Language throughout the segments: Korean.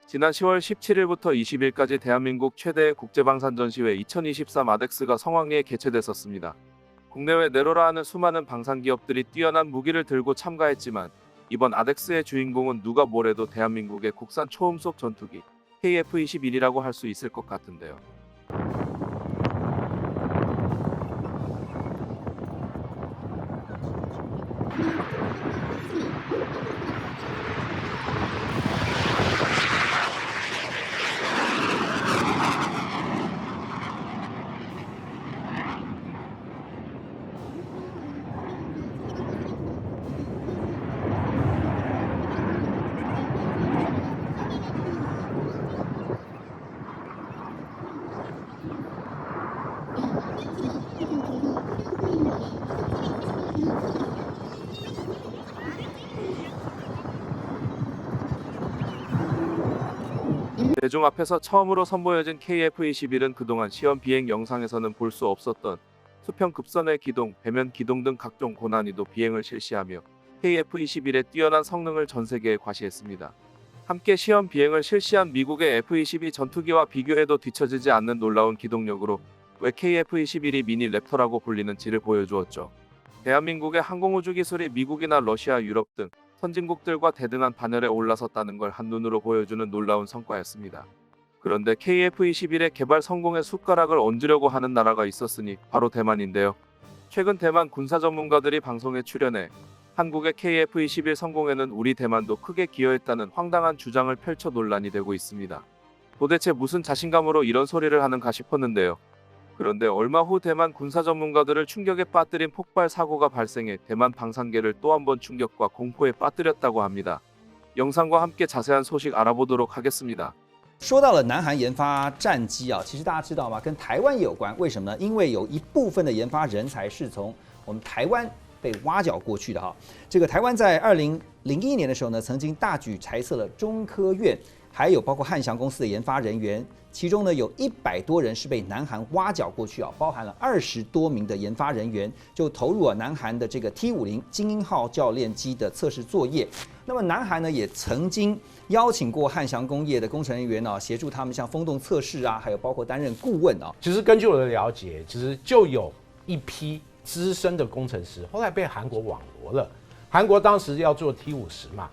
지난 10월 17일부터 20일까지 대한민국 최대의 국제방산전시회 2023 아덱스가 성황리에 개최됐었습니다. 국내외 내로라 하는 수많은 방산기업들이 뛰어난 무기를 들고 참가했지만 이번 아덱스의 주인공은 누가 뭐래도 대한민국의 국산 초음속 전투기 KF-21이라고 할 수 있을 것 같은데요. 대중 앞에서 처음으로 선보여진 KF-21은 그동안 시험 비행 영상에서는 볼 수 없었던 수평 급선의 기동, 배면 기동 등 각종 고난이도 비행을 실시하며 KF-21의 뛰어난 성능을 전 세계에 과시했습니다. 함께 시험 비행을 실시한 미국의 F-22 전투기와 비교해도 뒤처지지 않는 놀라운 기동력으로 왜 KF-21이 미니 랩터라고 불리는지를 보여주었죠. 대한민국의 항공우주 기술이 미국이나 러시아, 유럽 등 선진국들과 대등한 반열에 올라섰다는 걸 한눈으로 보여주는 놀라운 성과였습니다. 그런데 KF-21의 개발 성공에 숟가락을 얹으려고 하는 나라가 있었으니 바로 대만인데요. 최근 대만 군사 전문가들이 방송에 출연해 한국의 KF-21 성공에는 우리 대만도 크게 기여했다는 황당한 주장을 펼쳐 논란이 되고 있습니다. 도대체 무슨 자신감으로 이런 소리를 하는가 싶었는데요. 그런데 얼마 후 대만 군사 전문가들을 충격에 빠뜨린 폭발 사고가 발생해 대만 방산계를 또 한 번 충격과 공포에 빠뜨렸다고 합니다. 영상과 함께 자세한 소식 알아보도록 하겠습니다. 说到了南韩研发战机啊，其实大家知道吗？跟台湾也有关，为什么呢？因为有一部分的研发人才是从我们台湾被挖角过去的哈。这个台湾在2001年的时候呢，曾经大举裁撤了中科院，还有包括汉翔公司的研发人员，其中呢有100多人是被南韩挖角过去啊，包含了20多名的研发人员，就投入了南韩的这个 T50精英号教练机的测试作业。那么南韩呢也曾经邀请过汉翔工业的工程人员啊，协助他们像风洞测试啊，还有包括担任顾问啊。其实根据我的了解，其实就有一批资深的工程师，后来被韩国网罗了。韩国当时要做 T50嘛，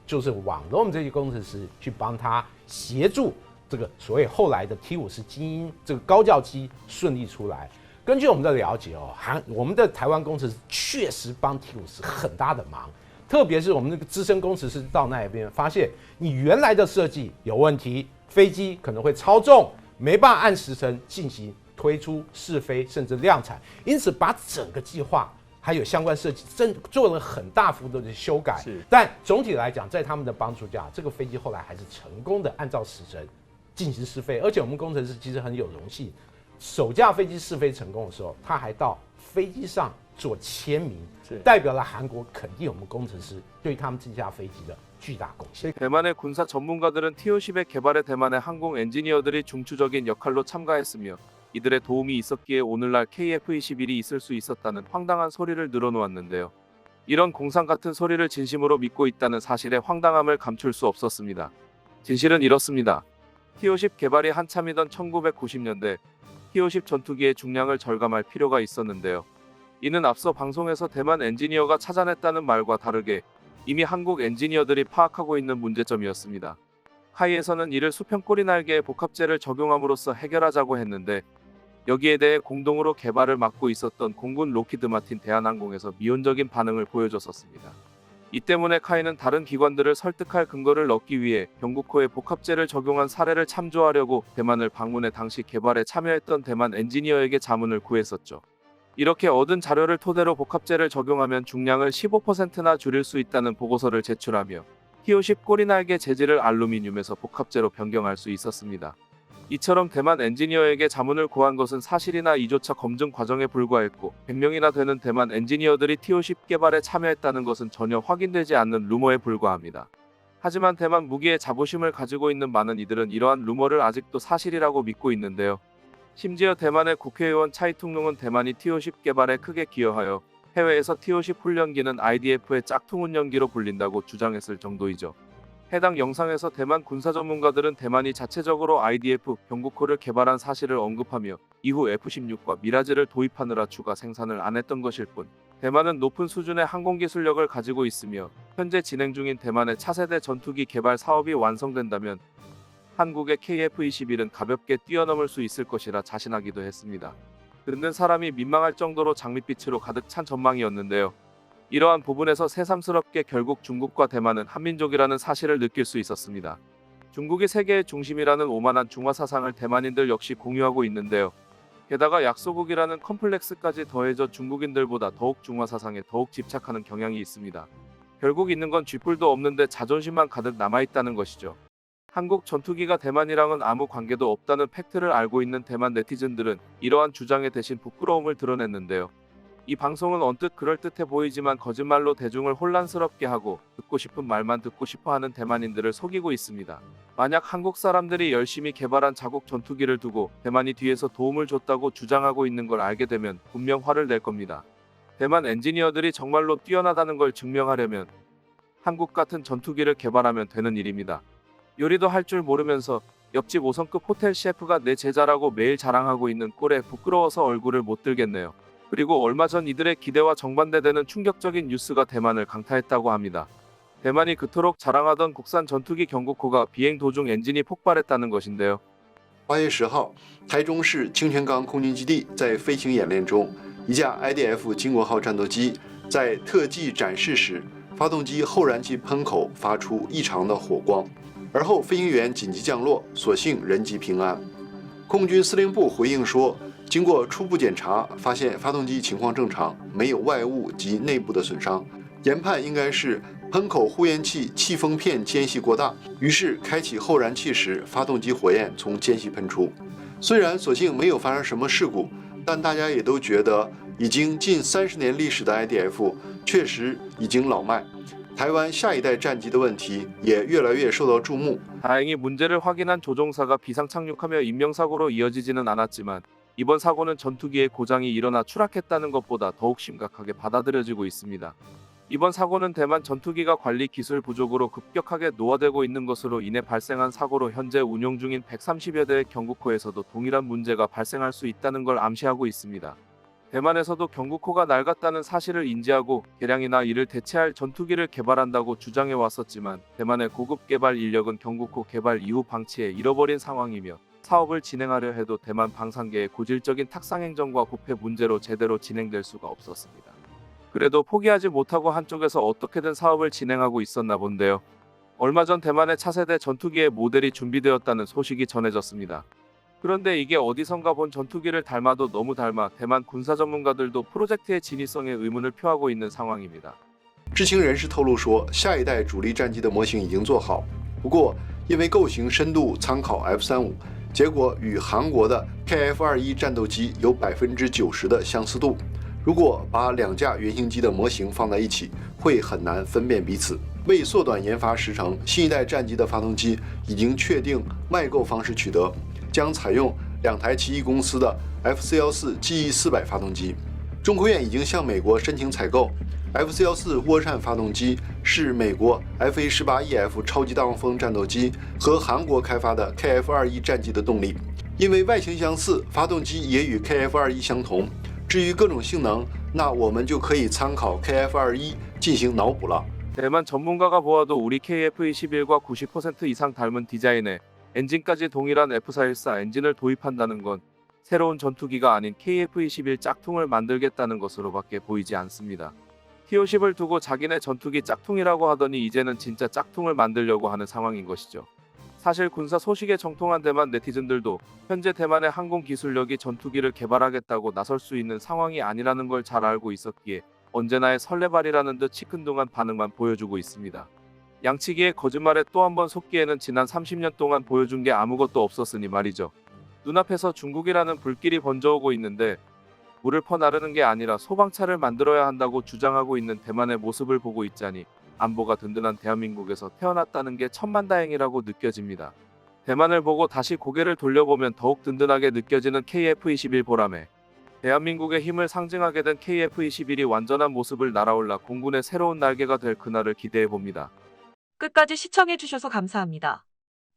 就是网罗我们这些工程师去帮他协助这个所谓后来的 T50精英这个高教机顺利出来。根据我们的了解哦，我们的台湾工程师确实帮 T50很大的忙。特别是我们那个资深工程师到那边发现，你原来的设计有问题，飞机可能会超重，没办法按时程进行推出、试飞甚至量产，因此把整个计划还有相关设计做了很大幅度的修改。但总体来讲，在他们的帮助下，这个飞机后来还是成功的按照时程进行试飞，而且我们工程师其实很有荣幸，首架飞机试飞成功的时候，他还到飞机上做签名，代表了韩国肯定我们工程师对他们这架飞机的巨大贡献。 대만의 군사 전문가들은 T-50의 개발에 대만의 항공 엔지니어들이 중추적인 역할로 참가했으며 이들의 도움이 있었기에 오늘날 KF-21이 있을 수 있었다는 황당한 소리를 늘어놓았는데요. 이런 공상 같은 소리를 진심으로 믿고 있다는 사실의 황당함을 감출 수 없었습니다. 진실은 이렇습니다. T-50 개발이 한참이던 1990년대 T-50 전투기의 중량을 절감할 필요가 있었는데요. 이는 앞서 방송에서 대만 엔지니어가 찾아냈다는 말과 다르게 이미 한국 엔지니어들이 파악하고 있는 문제점이었습니다. 카이에서는 이를 수평 꼬리 날개에 복합재를 적용함으로써 해결하자고 했는데 여기에 대해 공동으로 개발을 맡고 있었던 공군 로키드 마틴 대한항공에서 미온적인 반응을 보여줬었습니다. 이 때문에 카이는 다른 기관들을 설득할 근거를 얻기 위해 경국호에 복합재를 적용한 사례를 참조하려고 대만을 방문해 당시 개발에 참여했던 대만 엔지니어에게 자문을 구했었죠. 이렇게 얻은 자료를 토대로 복합재를 적용하면 중량을 15%나 줄일 수 있다는 보고서를 제출하며 T-50 꼬리날개 재질을 알루미늄에서 복합재로 변경할 수 있었습니다. 이처럼 대만 엔지니어에게 자문을 구한 것은 사실이나 이조차 검증 과정에 불과했고 100명이나 되는 대만 엔지니어들이 T-50 개발에 참여했다는 것은 전혀 확인되지 않는 루머에 불과합니다. 하지만 대만 무기에 자부심을 가지고 있는 많은 이들은 이러한 루머를 아직도 사실이라고 믿고 있는데요. 심지어 대만의 국회의원 차이퉁룽은 대만이 T-50 개발에 크게 기여하여 해외에서 T-50 훈련기는 IDF의 짝퉁 운영기로 불린다고 주장했을 정도이죠. 해당 영상에서 대만 군사 전문가들은 대만이 자체적으로 IDF 경국호를 개발한 사실을 언급하며 이후 F-16과 미라지를 도입하느라 추가 생산을 안 했던 것일 뿐 대만은 높은 수준의 항공기술력을 가지고 있으며 현재 진행 중인 대만의 차세대 전투기 개발 사업이 완성된다면 한국의 KF-21은 가볍게 뛰어넘을 수 있을 것이라 자신하기도 했습니다. 듣는 사람이 민망할 정도로 장밋빛으로 가득 찬 전망이었는데요. 이러한 부분에서 새삼스럽게 결국 중국과 대만은 한민족이라는 사실을 느낄 수 있었습니다. 중국이 세계의 중심이라는 오만한 중화 사상을 대만인들 역시 공유하고 있는데요. 게다가 약소국이라는 컴플렉스까지 더해져 중국인들보다 더욱 중화 사상에 더욱 집착하는 경향이 있습니다. 결국 있는 건 쥐뿔도 없는데 자존심만 가득 남아있다는 것이죠. 한국 전투기가 대만이랑은 아무 관계도 없다는 팩트를 알고 있는 대만 네티즌들은 이러한 주장에 대신 부끄러움을 드러냈는데요. 이 방송은 언뜻 그럴듯해 보이지만 거짓말로 대중을 혼란스럽게 하고 듣고 싶은 말만 듣고 싶어 하는 대만인들을 속이고 있습니다. 만약 한국 사람들이 열심히 개발한 자국 전투기를 두고 대만이 뒤에서 도움을 줬다고 주장하고 있는 걸 알게 되면 분명 화를 낼 겁니다. 대만 엔지니어들이 정말로 뛰어나다는 걸 증명하려면 한국 같은 전투기를 개발하면 되는 일입니다. 요리도 할 줄 모르면서 옆집 5성급 호텔 셰프가 내 제자라고 매일 자랑하고 있는 꼴에 부끄러워서 얼굴을 못 들겠네요. 그리고 얼마 전 이들의 기대와 정반대되는 충격적인 뉴스가 대만을 강타했다고 합니다. 대만이 그토록 자랑하던 국산 전투기 경국호가 비행 도중 엔진이 폭발했다는 것인데요. 8月10号，台中市清泉岗空军基地在飞行演练中，一架 IDF 金国号战斗机在特技展示时，发动机后燃气喷口发出异常的火光，而后飞行员紧急降落，所幸人机平安。空军司令部回应说，经过初步检查，发现发动机情况正常，没有外物及内部的损伤，研判应该是喷口呼烟器气封片间隙过大，于是开启后燃气时，发动机火焰从间隙喷出。虽然所幸没有发生什么事故，但大家也都觉得已经近30年历史的 IDF 确实已经老迈。台湾下一代战机的问题也越来越受到注目。 다행히 문제를 확인한 조종사가 비상 착륙하며 인명사고로 이어지지는 않았지만 이번 사고는 전투기의 고장이 일어나 추락했다는 것보다 더욱 심각하게 받아들여지고 있습니다. 이번 사고는 대만 전투기가 관리 기술 부족으로 급격하게 노화되고 있는 것으로 인해 발생한 사고로 현재 운용 중인 130여 대의 경국호에서도 동일한 문제가 발생할 수 있다는 걸 암시하고 있습니다. 대만에서도 경국호가 낡았다는 사실을 인지하고 개량이나 이를 대체할 전투기를 개발한다고 주장해 왔었지만 대만의 고급 개발 인력은 경국호 개발 이후 방치해 잃어버린 상황이며 사업을 진행하려 해도 대만 방산계의 고질적인 탁상행정과 부패 문제로 제대로 진행될 수가 없었습니다. 그래도 포기하지 못하고 한쪽에서 어떻게든 사업을 진행하고 있었나 본데요. 얼마 전 대만의 차세대 전투기의 모델이 준비되었다는 소식이 전해졌습니다. 그런데 이게 어디선가 본 전투기를 닮아도 너무 닮아 대만 군사 전문가들도 프로젝트의 진위성에 의문을 표하고 있는 상황입니다. 知情人士透露说，下一代主力战机的模型已经做好，不过因为构型深度参考 F-35，结果与韩国的 KF-21战斗机有90%的相似度。如果把两架原型机的模型放在一起，会很难分辨彼此。为缩短研发时程，新一代战机的发动机已经确定外购方式取得，将采用2台奇异公司的 F414 GE400发动机。中科院已经向美国申请采购。F414 涡扇发动机是美国 FA-18EF 超级大黄蜂战斗机和韩国开发的 KF-21战机的动力，因为外形相似，发动机也与 KF-21相同。至于各种性能，那我们就可以参考 KF-21进行脑补了。 대만 전문가가 보아도 우리 KF-21과 90% 이상 닮은 디자인에 엔진까지 동일한 F414 엔진을 도입한다는 건 새로운 전투기가 아닌 KF-21 짝퉁을 만들겠다는 것으로밖에 보이지 않습니다. T-50을 두고 자기네 전투기 짝퉁이라고 하더니 이제는 진짜 짝퉁을 만들려고 하는 상황인 것이죠. 사실 군사 소식에 정통한 대만 네티즌들도 현재 대만의 항공 기술력이 전투기를 개발하겠다고 나설 수 있는 상황이 아니라는 걸 잘 알고 있었기에 언제나의 설레발이라는 듯 시큰둥한 반응만 보여주고 있습니다. 양치기의 거짓말에 또 한 번 속기에는 지난 30년 동안 보여준 게 아무것도 없었으니 말이죠. 눈앞에서 중국이라는 불길이 번져오고 있는데 물을 퍼나르는 게 아니라 소방차를 만들어야 한다고 주장하고 있는 대만의 모습을 보고 있자니 안보가 든든한 대한민국에서 태어났다는 게 천만다행이라고 느껴집니다. 대만을 보고 다시 고개를 돌려보면 더욱 든든하게 느껴지는 KF-21 보람에 대한민국의 힘을 상징하게 된 KF-21이 완전한 모습을 날아올라 공군의 새로운 날개가 될 그날을 기대해 봅니다. 끝까지 시청해주셔서 감사합니다.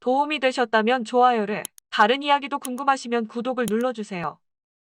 도움이 되셨다면 좋아요를, 다른 이야기도 궁금하시면 구독을 눌러주세요.